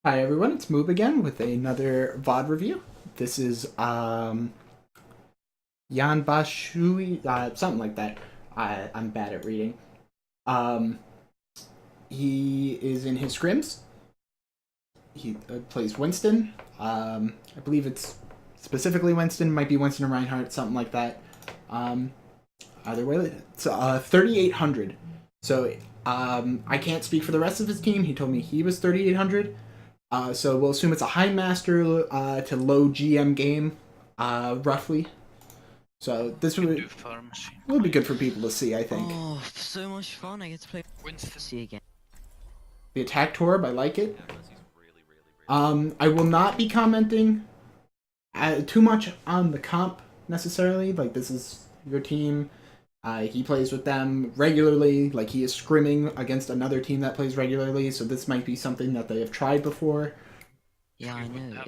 Hi everyone, it's Moob again with another VOD review. This is Yan Bashui, something like that. I'm bad at reading. He is in his scrims. He plays Winston. I believe it's specifically Winston, might be Winston and Reinhardt, something like that. Either way, it's 3,800. So I can't speak for the rest of his team. He told me he was 3,800. So we'll assume it's a high master to low GM game, roughly. So this would be good for people to see, I think. Oh, so much fun! I get to play Winston. See again. The attack torb, I like it. I will not be commenting too much on the comp necessarily. Like, this is your team. He plays with them regularly, like he is scrimming against another team that plays regularly, so this might be something that they have tried before. Yeah, I know.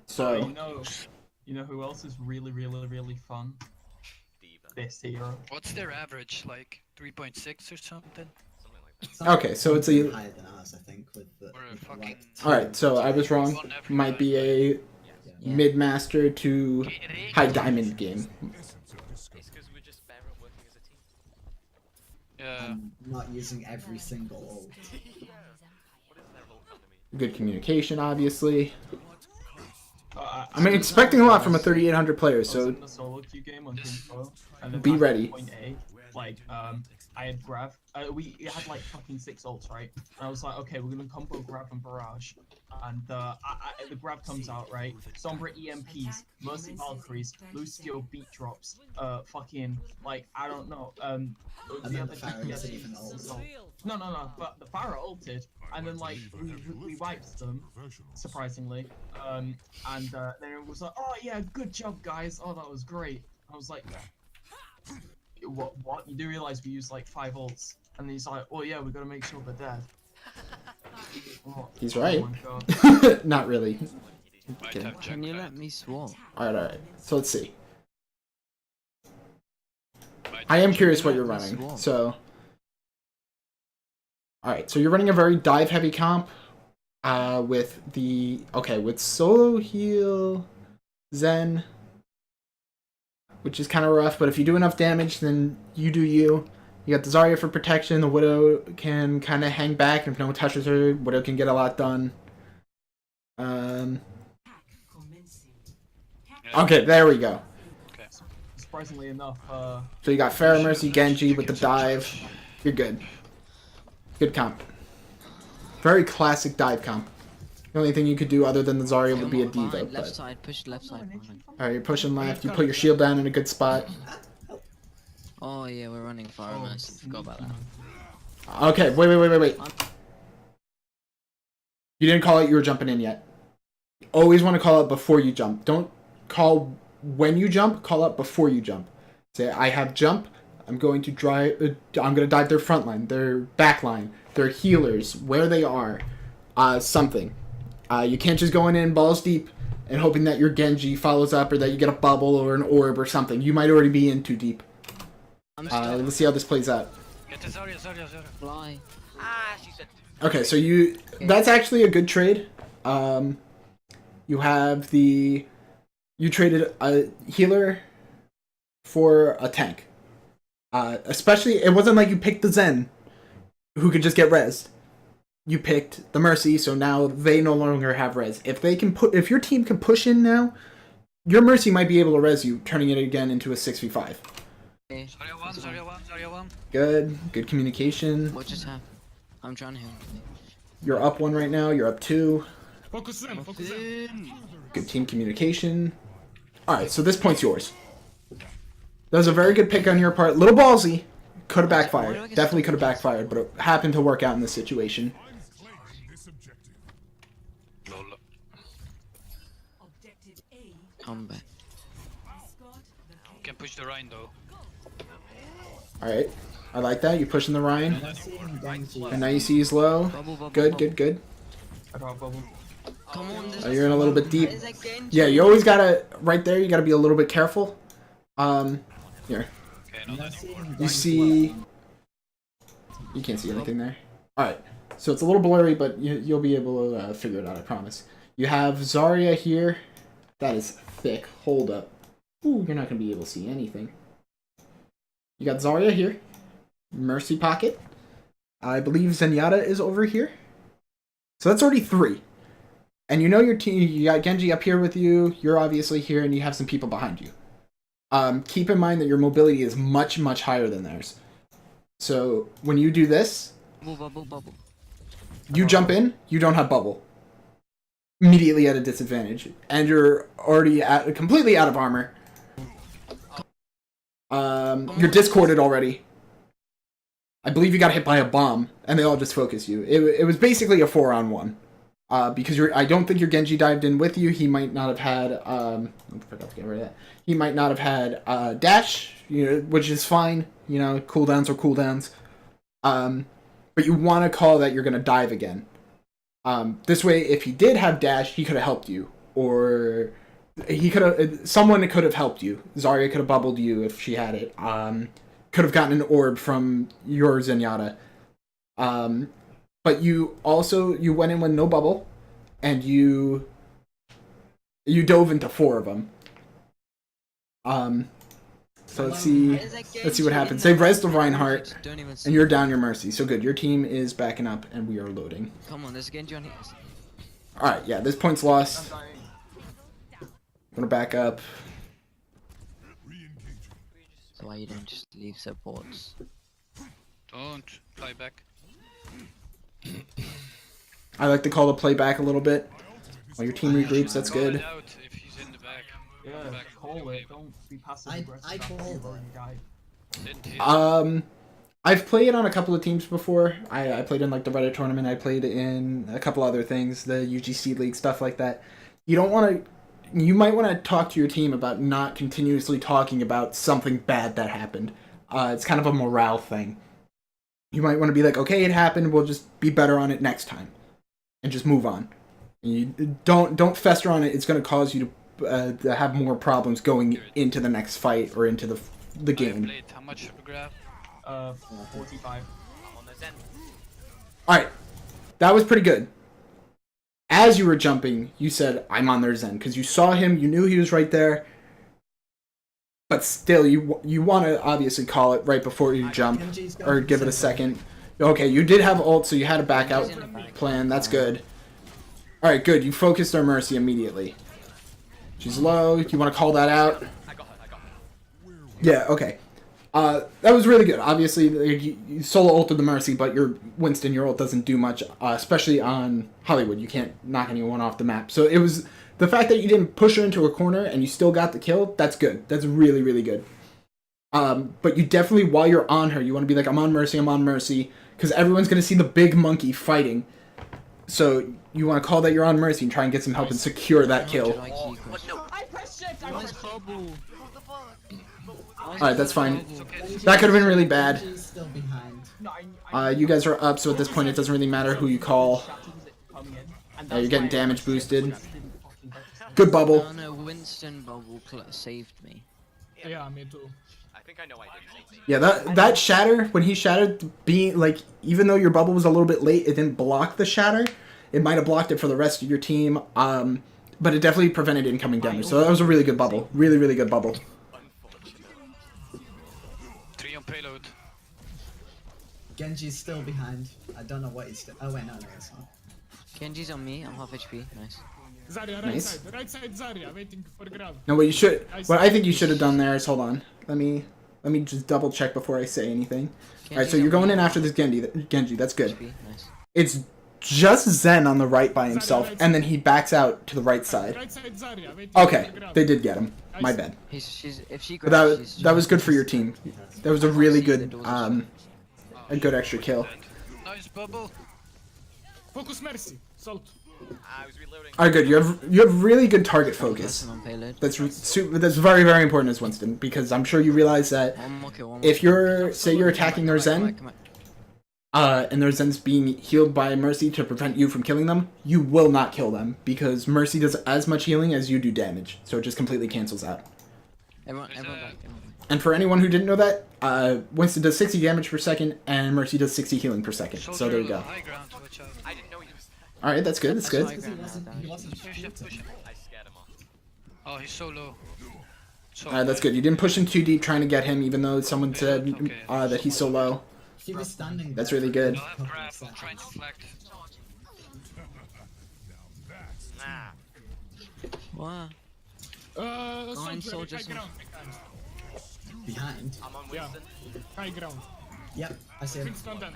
So you know who else is really fun? This hero. What's their average? Like 3.6 or something? Okay, so it's a higher than ours, I think. All right, so I was wrong. Might be a mid-master to high diamond game. Not using every single ult. Good communication, obviously. I'm expecting a lot from a 3,800 player, so in the solo queue game on Team Pro, and then be ready. Point A, like, I had Grav. We had like fucking 6 ults, right? And I was like, okay, we're gonna combo Grav and Barrage, and the Grav comes out, right? Sombra EMPs, Mercy Valkyries, loose skill beat drops, fucking like I don't know, And then the Pharaoh doesn't even ult. No, but the Pharaoh ulted, and then like we wiped them, surprisingly, and then it was like, oh yeah, good job guys, oh that was great. I was like, what? You do realize we used like 5 ults, and he's like, oh yeah, we gotta make sure they're dead. Oh, He's right. Oh my God. Not really. Okay. Can you let me swap? Alright. So let's see. I am curious what you're running. So, alright, so you're running a very dive-heavy comp with with solo heal, Zen, which is kind of rough, but if you do enough damage, then you do you. You got the Zarya for protection, the Widow can kind of hang back, and if no one touches her, Widow can get a lot done. Okay, there we go. Okay. Surprisingly enough, So you got Pharah, Mercy, Genji with the dive. You're good. Good comp. Very classic dive comp. The only thing you could do other than the Zarya would be a D.Va. Left side, push left side. Alright, you're pushing left. You put your shield down in a good spot. Oh yeah, we're running far. I forgot about that. Okay, wait. You didn't call it you were jumping in yet. Always want to call it before you jump. Don't call when you jump, call it before you jump. Say, I have jump, I'm going to I'm going to dive their front line, their back line, their healers, where they are, something. You can't just go in balls deep and hoping that your Genji follows up or that you get a bubble or an orb or something. You might already be in too deep. Let's see how this plays out. Get the Zarya. Fly. She said. Okay, so that's actually a good trade. You have you traded a healer for a tank. Especially, it wasn't like you picked the Zen, who could just get rezzed. You picked the Mercy, so now they no longer have res. If your team can push in now, your Mercy might be able to res you, turning it again into a 6v5. Okay. Zarya 1. Good communication. What just happened? I'm trying to heal. You're up 1 right now, you're up 2. Focus in. Good team communication. Alright, so this point's yours. That was a very good pick on your part. Little ballsy. Could have backfired. Definitely could have backfired, but it happened to work out in this situation. Come back. Can push the Rhine though. Alright. I like that. You're pushing the Rhine. And now you see he's low. Good. I got a bubble. Come on, this You're in a little bit deep. Yeah, you always gotta, right there, you gotta be a little bit careful. Here. Okay, no, that's You see... You can't see anything there. Alright. so it's a little blurry, but you'll be able to figure it out, I promise. You have Zarya here. That is thick. Hold up. Ooh, you're not going to be able to see anything. You got Zarya here. Mercy pocket. I believe Zenyatta is over here. So that's already 3. And you know your team, you got Genji up here with you, you're obviously here, and you have some people behind you. Keep in mind that your mobility is much, much higher than theirs. So when you do this, Bubble. you jump in, you don't have bubble. Immediately at a disadvantage. And you're already completely out of armor. You're discorded already. I believe you got hit by a bomb, and they all just focus you. It was basically a 4-on-1. Because I don't think your Genji dived in with you. He might not have had I forgot to get rid of that. He might not have had dash, which is fine. Cooldowns are cooldowns. But you want to call that you're gonna dive again. This way, if he did have dash, he could have helped you, or someone could have helped you. Zarya could have bubbled you if she had it. Could have gotten an orb from your Zenyatta. But you went in with no bubble, and you dove into 4 of them. So let's see what happens. They res the Reinhardt, and you're down your Mercy. So good, your team is backing up, and we are loading. Come on, there's a Genji on here. Alright, yeah, this point's lost. I'm gonna back up. So why you don't just leave supports? Don't fly back. I like to call the play back a little bit. While your team regroups, that's Call it good. out if he's in the back. Yeah, Back. call it. Don't be passive aggressive. I call after you've that. already died. Didn't hit. I've played on a couple of teams before. I played in like the Reddit tournament. I played in a couple other things, the UGC League, stuff like that. You might want to talk to your team about not continuously talking about something bad that happened. It's kind of a morale thing. You might want to be like, okay, it happened. We'll just be better on it next time, and just move on. You don't fester on it. It's going to cause you to have more problems going into the next fight or into the game. Played how much grab? 45. Alright, that was pretty good. As you were jumping, you said, I'm on their Zen, because you saw him, you knew he was right there, but still, you want to obviously call it right before you jump, or give it a second. Okay, you did have ult, so you had a back out plan, that's good. Alright, good, you focused our Mercy immediately. She's low, you want to call that out? Yeah, okay. That was really good. Obviously, you solo ulted the Mercy, but your Winston, your ult doesn't do much, especially on Hollywood. You can't knock anyone off the map. So it was the fact that you didn't push her into a corner and you still got the kill. That's good. That's really, really good. But you definitely, while you're on her, you want to be like, I'm on Mercy, because everyone's going to see the big monkey fighting. So you want to call that you're on Mercy and try and get some help and secure that kill. I pressed shift! I pressed shift! Alright, that's fine. That could have been really bad. Genji's still behind. No, You guys are up, so at this point it doesn't really matter who you call. You're getting damage boosted. Good bubble. Oh no, Winston bubble saved me. Yeah, me too. Yeah, that shatter, when he shattered, being like, even though your bubble was a little bit late, it didn't block the shatter. It might have blocked it for the rest of your team, but it definitely prevented incoming damage. So that was a really good bubble. Really, really good bubble. 3 on payload. Genji's still behind. I don't know what he's doing. Oh wait, no, it's not. Genji's on me, I'm half HP, nice. Zarya, Nice. right side Zarya, waiting for grab. No, what I think you should have done there is, hold on, let me just double check before I say anything. Alright, so you're going in after this Genji, that's good. HP, nice. It's just Zen on the right by himself, and then he backs out to the right side. Right side Zarya, waiting Okay, for grab. they did get him. My bad. If she But grabs, she's that was good for your team. That was a really See the good, doors a good extra kill. Nice bubble. Focus Mercy, Salt. Alright, good. You have really good target focus. person on payload. That's very, very important as Winston, because I'm sure you realize that One more kill, if you're attacking their Zen, Come back. and their Zen's being healed by Mercy to prevent you from killing them, you will not kill them, because Mercy does as much healing as you do damage, so it just completely cancels out. Everyone There's back. a Everyone back. And for anyone who didn't know that, Winston does 60 damage per second, and Mercy does 60 healing per second. So there you go. High ground, watch out. I didn't know he was. Alright, that's good, that's That's good. high Because ground he now, wasn't Push him, push him. I scared him off. Oh, he's so low. So Alright, that's good. You didn't push him too deep trying to get him, even though someone said Okay. that he's so low. If he was standing That's there really for a good. I'll have couple grab, of I'm trying to seconds. deflect. Nah. What? Salt, soldier, high soldier. ground. Behind. I'm on Yeah. Winston. High ground. Yep, I see him. Winston down.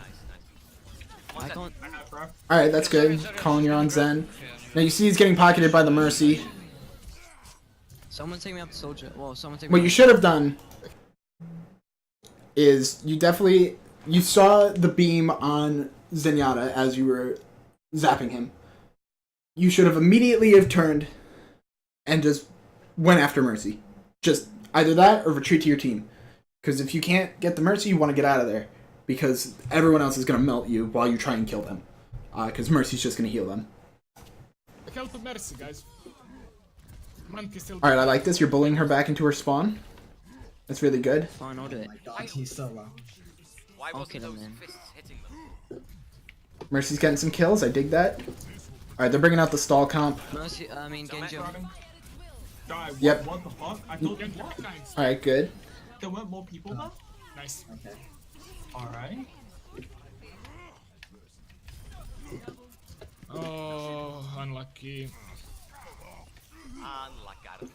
I can't. I have Grav. Alright, that's good. Colin, you're on Zen. Now you see he's getting pocketed by the Mercy. Someone take me up to soldier. Well, someone take me What up. you should have done is you saw the beam on Zenyatta as you were zapping him. You should have immediately have turned and just went after Mercy. Just either that or retreat to your team. Because if you can't get the Mercy, you want to get out of there. Because everyone else is going to melt you while you try and kill them. Because Mercy's just going to heal them. Help to Mercy, guys. Monkey still. Alright, I like this. You're bullying her back into her spawn. That's really good. Fine, I'll do Oh it. my god, he's so low. Why I'll wasn't kill him those then. fists hitting them? Mercy's getting some kills. I dig that. Alright, they're bringing out the stall comp. Mercy, I mean Genji. Guy, Yep. what the fuck? I thought Get what? nice. Alright, good. There weren't more people there? Nice. Okay. Alright. Oh, unlucky. Unlucky.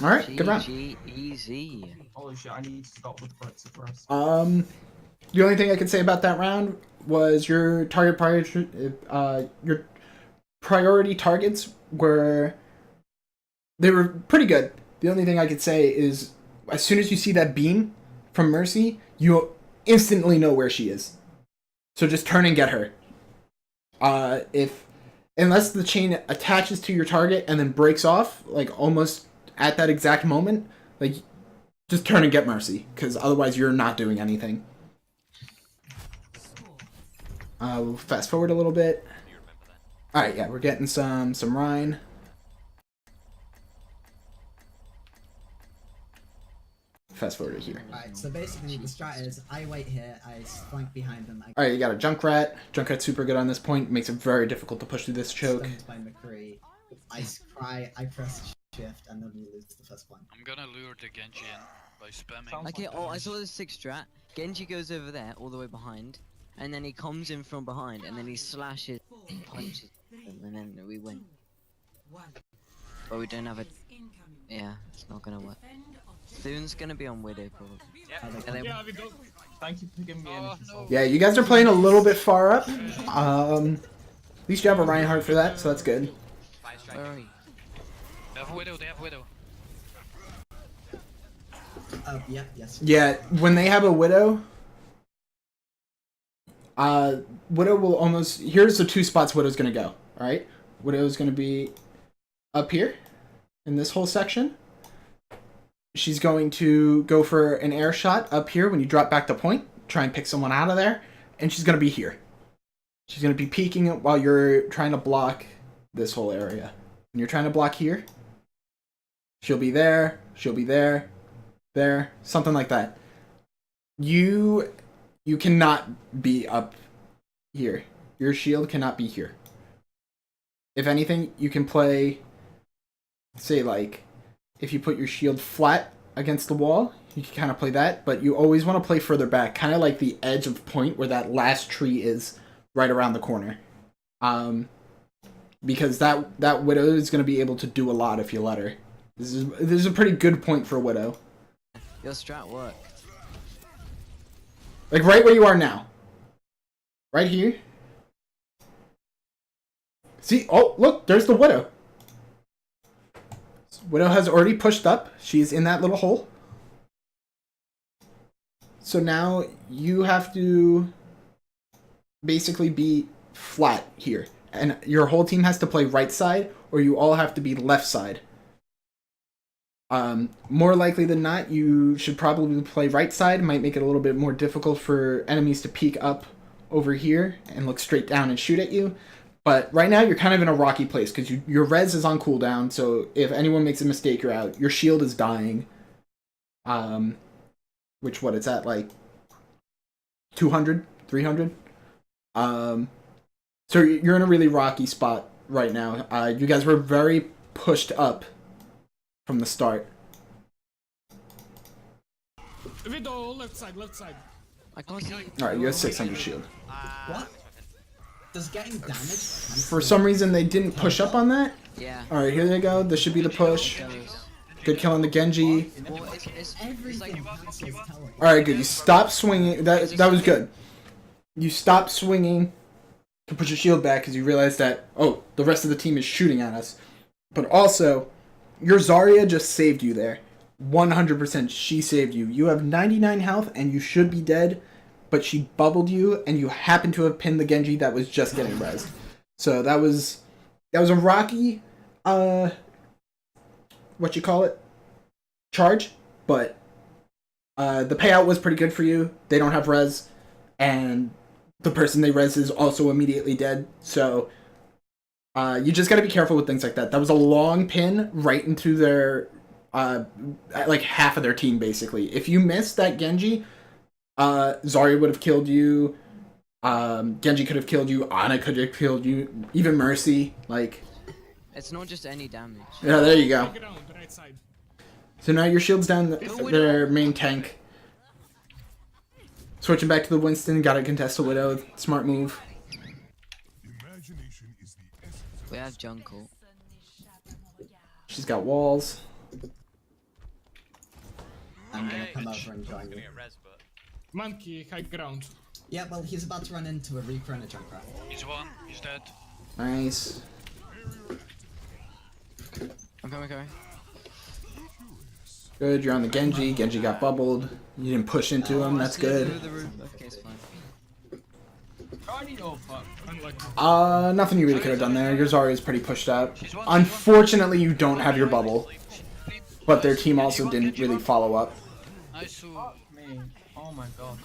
Alright, good round. GG, easy. Holy shit, I need to stop with Brexit first. The only thing I could say about that round was your priority targets were pretty good. The only thing I could say is as soon as you see that beam from Mercy, you instantly know where she is. So just turn and get her. Unless the chain attaches to your target and then breaks off, like almost at that exact moment, like just turn and get Mercy, because otherwise you're not doing anything. We'll fast forward a little bit. Alright, yeah, we're getting some Rhine. Fast forward to here. Alright, so basically the strat is I wait here, I flank behind them, I Alright, you got a Junkrat. Junkrat's super good on this point. Makes it very difficult to push through this get choke. stunned by McCree. I cry, I press shift, and then we lose the first one. I'm gonna lure the Genji in by spamming. Sounds Okay, oh, I saw the 6 strat. Genji goes over there, all the way behind, and then he comes in from behind, and then he slashes, and punches them, and then we win. But we don't have a. Yeah, it's not gonna work. Soon's gonna be on Widow probably. And then Yeah, we go. Thank you for giving me energy. no. Soul. Yeah, you guys are playing a little bit far up. At least you have a Reinhardt for that, so that's good. Fire strike. where are you? They have Widow, they have Widow. Yeah, yes. Yeah, when they have a Widow, Widow will almost... Here's the 2 spots Widow's gonna go, alright? Widow's gonna be up here, in this whole section. She's going to go for an air shot up here when you drop back to point, try and pick someone out of there, and she's gonna be here. She's gonna be peeking while you're trying to block this whole area. When you're trying to block here, she'll be there, there, something like that. You cannot be up here. Your shield cannot be here. If anything, you can play, say like, if you put your shield flat against the wall, you can kind of play that, but you always want to play further back, kind of like the edge of point where that last tree is right around the corner. Because that Widow is going to be able to do a lot if you let her. This is a pretty good point for Widow. Your strat worked. Like right where you are now. Right here. See? Oh, look, there's the Widow. Widow has already pushed up. She's in that little hole. So now you have to basically be flat here. And your whole team has to play right side, or you all have to be left side. More likely than not, you should probably play right side. Might make it a little bit more difficult for enemies to peek up over here and look straight down and shoot at you. But right now, you're kind of in a rocky place because your res is on cooldown, so if anyone makes a mistake, you're out. Your shield is dying. which what it's at like 200, 300. So you're in a really rocky spot right now. You guys were very pushed up from the start. Widow, left side, left side. I can't see. Alright, you have 600 shield. What? Does getting damage? For some reason, they didn't push up on that. Yeah. Alright, here they go. This should be the push. Good kill on the Genji. Well, it's like Everything passes teleport. Alright, good. You stop swinging. That was good. You stopped swinging to put your shield back because you realized that, oh, the rest of the team is shooting at us. But also, your Zarya just saved you there. 100% she saved you. You have 99 health and you should be dead, but she bubbled you and you happen to have pinned the Genji that was just getting rezzed. So that was a rocky, what you call it, charge, but the payout was pretty good for you. They don't have res, and the person they res is also immediately dead. So you just gotta be careful with things like that. That was a long pin right into their like half of their team basically. If you missed that Genji, Zarya would have killed you. Genji could have killed you. Ana could have killed you. Even Mercy. Like, it's not just any damage. yeah, there you go. High ground, right side. So now your shield's down their main tank. Switching back to the Winston. Got to contest a Widow. Smart move. We have Jungle. She's got walls. I'm gonna Okay. come over and join you. Gonna get res, but Monkey, high ground. Yeah, well, he's about to run into a Reaper and a Junkrat. He's one. He's dead. Nice. I'm coming. Good. You're on the Genji. Genji got bubbled. You didn't push into him. That's good. Over the roof. Okay, it's fine. Oh fuck. Unlucky. Nothing you really could have done there. Your Zarya is pretty pushed out. Unfortunately, you don't have your bubble, but their team also didn't really follow up. Nice. Me. Oh my god.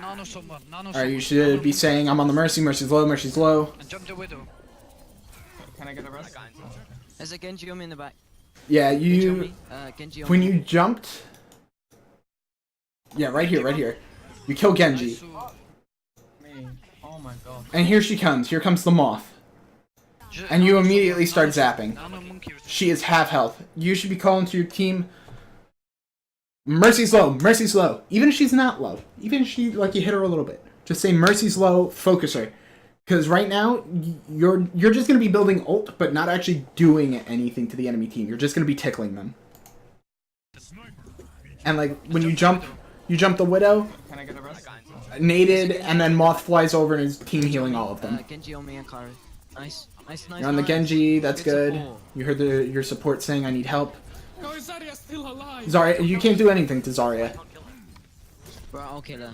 Nano someone. Nano Alright, you someone. should be saying, I'm on the Mercy. Mercy's low. Mercy's low. And jump the widow. Can I get a res? There's a Genji on me in the back. Yeah, Genji on you... me. Genji on When me. you jumped... Yeah, right here. You kill Genji. Nice. Me. Oh my god. And here she comes. Here comes the Moth. And you immediately start zapping. Nano monkey. She is half health. You should be calling to your team... Mercy's low. Mercy's low. Even if she's not low. Even if she, like, you hit her a little bit. Just say Mercy's low, focus her. Because right now, you're just going to be building ult, but not actually doing anything to the enemy team. You're just going to be tickling them. And, like, when you jump the Widow, Can I get a res? naded, and then Moth flies over and is team healing all of them. Genji on me and Kari. Nice. You're on the Genji, that's good. You heard your support saying, I need help. No, is Zarya still alive? Zarya, you can't do anything to Zarya. Bro, I'll kill her.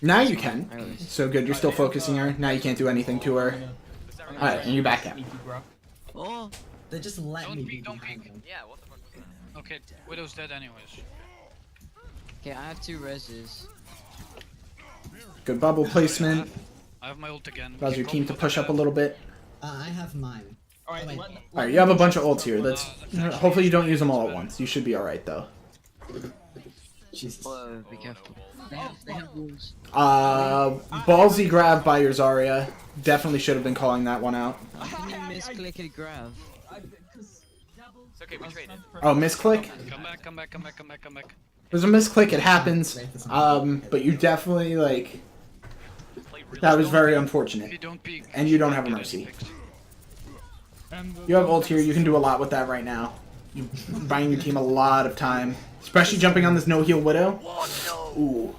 Now you can. So good, you're still focusing her. Now you can't do anything to her. Alright, and you back out. Sneaky grab. Oh, They just let me be Don't behind peek. them. yeah, what the fuck was that? Okay, widow's dead anyways. okay, I have 2 reses. Good bubble placement. I have my ult again. Allows your Keep team to going push for up a the little bit. I have mine. Alright, Oh, wait. Alright, you have a bunch of ults here. Let's hopefully you don't use them all at once. You should be alright though. Jesus. Whoa, be careful. They have walls. Ballsy grab by your Zarya. Definitely should have been calling that one out. Can you misclick and grab? It's okay, we traded. Oh, misclick? Come back. There's a misclick, it happens. But you definitely, like, Play really that was very If you unfortunate. don't peek. And you don't have a get mercy. it fixed. And, You have ult here, you can do a lot with that right now. You're buying your team a lot of time. Especially jumping on this no-heal Widow. Ooh.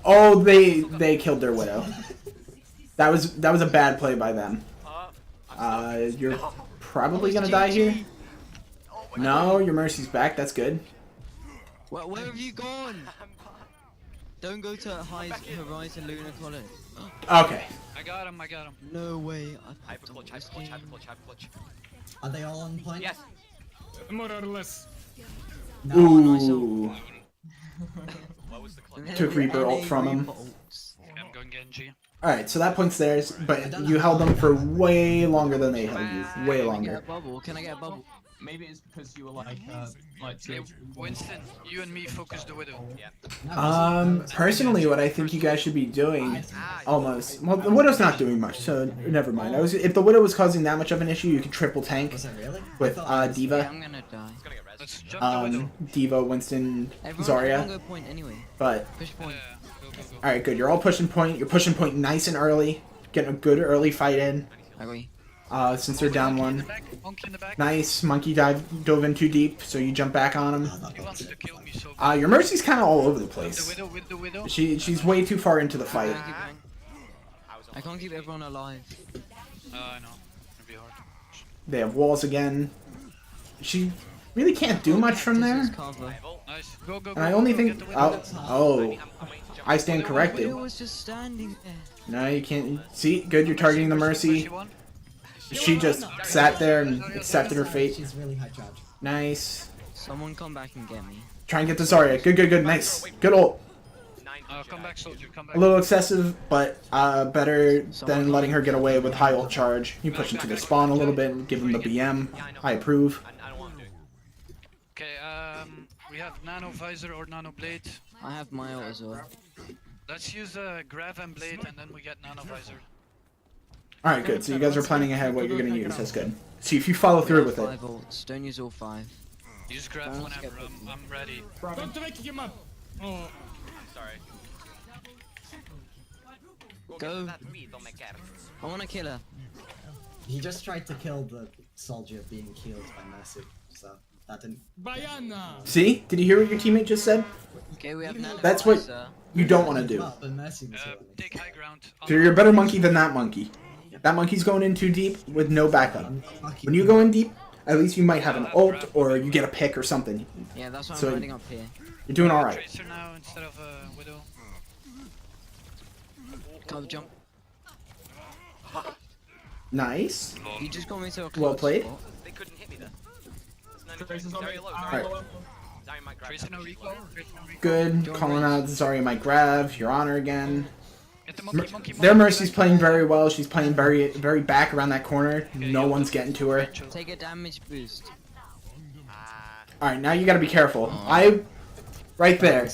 Oh, they killed their Widow. That was a bad play by them. You're probably gonna die here. No, your Mercy's back, that's good. Where have you gone? Don't go to Horizon Lunar College. Okay. I got him. No way. Hyper clutch. Are they all on point? Yes. more or less. No. Ooh. What was the clutch? Took Reaper ult from him. I'm going Genji. Alright, so that point's theirs, but you held them for way longer than they held you. Way Can I get longer. a bubble? Can I get a bubble? maybe it's because you were like Hey, Winston, you and me focus the widow. Personally, what I think you guys should be doing, almost. Well, the Widow's not doing much, so never mind. If the Widow was causing that much of an issue, you could triple tank Was it really? with Yeah, Diva, I'm gonna die. It's gonna get res. Let's jump the widow. Diva, Winston, Everyone Zarya. go point anyway. But Push point. Go, go, go. all right, good. You're all pushing point. You're pushing point nice and early, getting a good early fight in. Agree. Since they're down Monkey in the one. back, monkey in the back. Nice. Monkey dove in too deep, so you jump back on him. He wants to kill me so bad. Your Mercy's kind of all over the With place. the widow. She's way too far into the fight. I can't keep everyone alive. I know. It'll be hard. They have walls again. She really can't do much from there. This is cover. Nice. Go, go, go. And I go, only go, think. get the widow. Oh, I'm waiting to jump. I stand Widow corrected. was just standing there. No, you can't. See, good. You're targeting the Mercy. one. She just sat there and accepted her fate. She's really high charge. Nice. Someone come back and get me. Try and get the Zarya. Good, good, good. Nice. Good ult. Come back, soldier. Come back. A little excessive, but better than letting her get away with high ult charge. You push into the spawn a little bit and give him the BM. I approve. I don't want to do it. Okay, we have nano visor or nano blade. I have my ult as well. Let's use grav and blade, and then we get nano visor. Alright, good. So you guys are planning ahead what you're going to use. That's good. See if you follow through with it. 5 ults. Don't use all 5. Use grav whenever. I'm ready. Don't wake him up. Oh, Sorry. Go. I wanna kill her. He just tried to kill the soldier being healed by Mercy, so that didn't. Bayana. See? Did you hear what your teammate just said? Okay, we have nano That's what visor. you don't want to do. Well, but Mercy was healing. Take high ground. So you're a better monkey than that monkey. That monkey's going in too deep with no backup. When you go in deep, at least you might have an ult or you get a pick or something. Yeah, that's why So- I'm running up here. You're doing alright. Tracer now instead of widow. Can't jump. Nice. You just got me to a Well close played. spot. They couldn't hit me there. Tracer's on me. Zarya low. Alright. Zarya might grab Tracer no that. recall. Tracer no recall. Good. Calling out Zarya might grab. Your honor again. Get the monkey, monkey, Their monkey. Mercy's playing very well. She's playing very back around that corner. No one's getting to her. Take a damage boost. Alright, now you gotta be careful. Right there.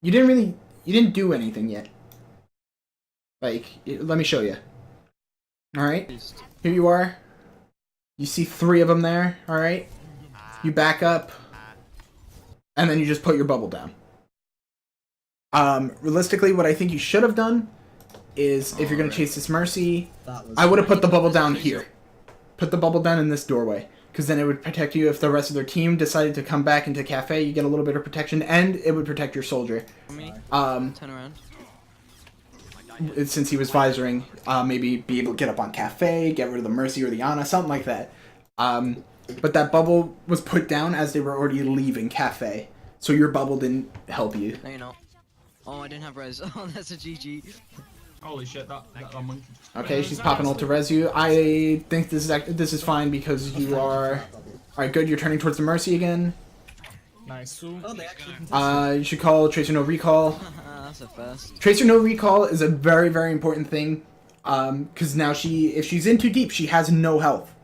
You didn't do anything yet. Like, let me show you. Alright, Boost. here you are. You see 3 of them there, alright? You back up. And then you just put your bubble down. Realistically, what I think you should have done is, if you're gonna chase this Mercy, That was. I would have put the bubble down here. Put the bubble down in this doorway. Because then it would protect you if the rest of their team decided to come back into Cafe. You get a little bit of protection, and it would protect your soldier. Me. Um, Turn around. since he was visoring, maybe be able to get up on Cafe, get rid of the Mercy or the Ana, something like that. But that bubble was put down as they were already leaving Cafe. So your bubble didn't help you. No, you're not. Oh, I didn't have res. Oh, that's a GG. Holy shit, that monkey just. Okay, she's popping ult to res you. I think this is fine because you are... Alright, good, you're turning towards the Mercy again. Nice. Oh, they actually contested. You should call Tracer No Recall. That's a first. Tracer No Recall is a very important thing. Because now if she's in too deep, she has no health.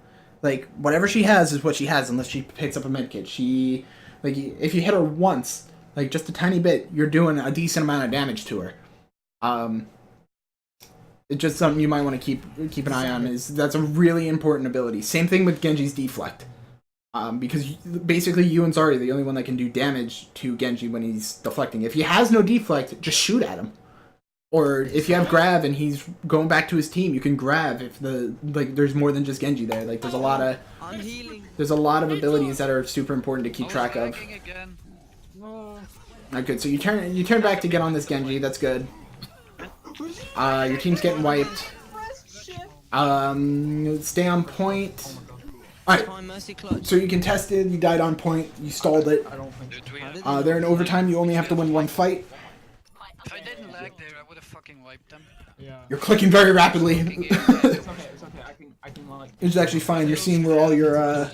Like, whatever she has is what she has unless she picks up a medkit. Like, if you hit her once, like, just a tiny bit, you're doing a decent amount of damage to her. It's just something you might want to keep an eye on. That's a really important ability. Same thing with Genji's Deflect. Because basically you and Zarya are the only one that can do damage to Genji when he's deflecting. If he has no deflect, just shoot at him. Or if you have grab and he's going back to his team, you can grab if there's more than just Genji there. Like there's a lot I'm healing. of abilities that are super important to keep track of. Again. Alright, good. So you turn back to get on this Genji. That's good. Your team's getting wiped. Stay on point. Alright, Fine, Mercy clutch. so you contested, you died on point, you stalled it. I don't think. Dude, we have, They're in overtime, you only have to win 1 fight. if I didn't lag there, I would have fucking wiped them. Yeah. You're clicking very rapidly. It's okay. I can like. It's actually fine, you're seeing where all your, Right.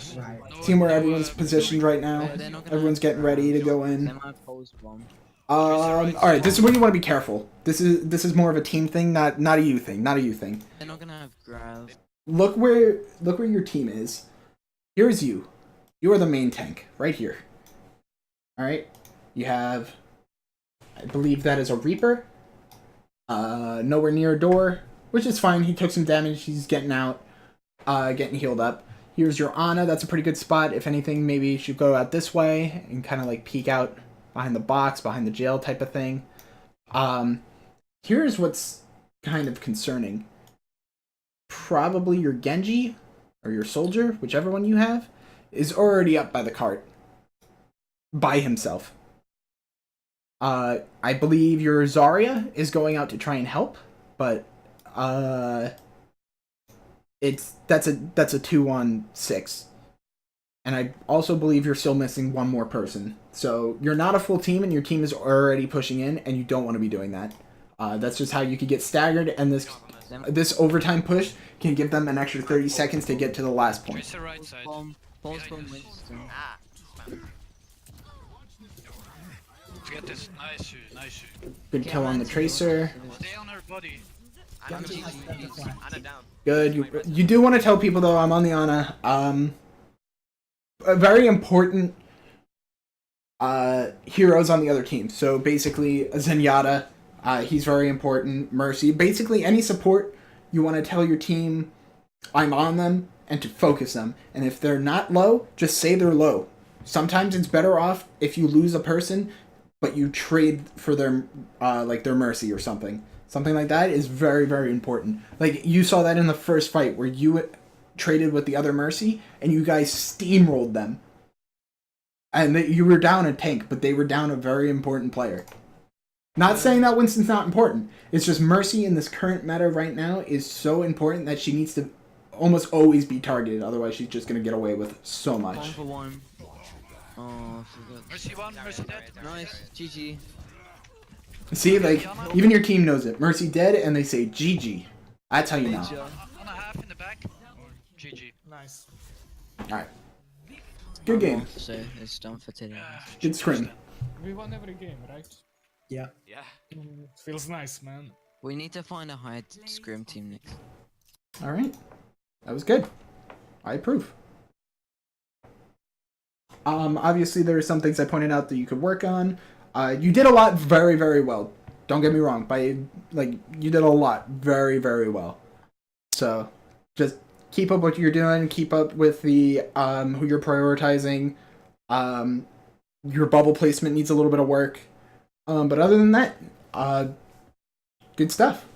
seeing where everyone's positioned right now. They're not gonna- Everyone's getting ready to go They in. might have posed bomb. Alright, this is where you want to be careful. This is more of a team thing, not a you thing, not a you thing. They're not gonna have grab. Look where your team is. here's you. You are the main tank, right here. Alright? You have, I believe that is a Reaper. Nowhere near a door, which is fine. He took some damage. He's getting out, getting healed up. Here's your Ana. That's a pretty good spot. If anything, maybe you should go out this way and kind of like peek out behind the box, behind the jail type of thing. Here's what's kind of concerning. Probably your Genji or your soldier, whichever one you have, is already up by the cart by himself. I believe your Zarya is going out to try and help, but that's a 2-on-6. And I also believe you're still missing one more person. So you're not a full team, and your team is already pushing in, and you don't want to be doing that. That's just how you could get staggered, and this overtime push can give them an extra 30 seconds to get to the last point. Tracer right side. Bomb. Balls Behind from us. Winston. Ah, man. Get this. Nice you. Nice you. Good kill on the Tracer. Stay on her body. Ana Genji has the flag. Ana down. Good. You do want to tell people, though, I'm on the Ana. A very important heroes on the other team. So basically, Zenyatta, he's very important. Mercy. Basically, any support, you want to tell your team, I'm on them, and to focus them. And if they're not low, just say they're low. Sometimes it's better off if you lose a person, but you trade for their their Mercy or something. Something like that is very, very important. Like, you saw that in the first fight where you traded with the other Mercy, and you guys steamrolled them. And you were down a tank, but they were down a very important player. Not saying that Winston's not important. It's just Mercy in this current meta right now is so important that she needs to almost always be targeted. Otherwise, she's just going to get away with so One much. for one. Oh, I forgot. Mercy one. Mercy dead. Nice. GG. See, like, even your team knows it. Mercy dead, and they say GG. That's how you know. On a half in the back. GG. Nice. Alright. Good game. So it's done for today. Yeah. Good scrim. We won every game, right? Yeah. Yeah. Feels nice, man. We need to find a high scrim team next. Alright. That was good. I approve. Obviously there are some things I pointed out that you could work on. You did a lot very, very well. Don't get me wrong. You did a lot very, very well. So, just keep up what you're doing. Keep up with the who you're prioritizing. Your bubble placement needs a little bit of work. But other than that, good stuff.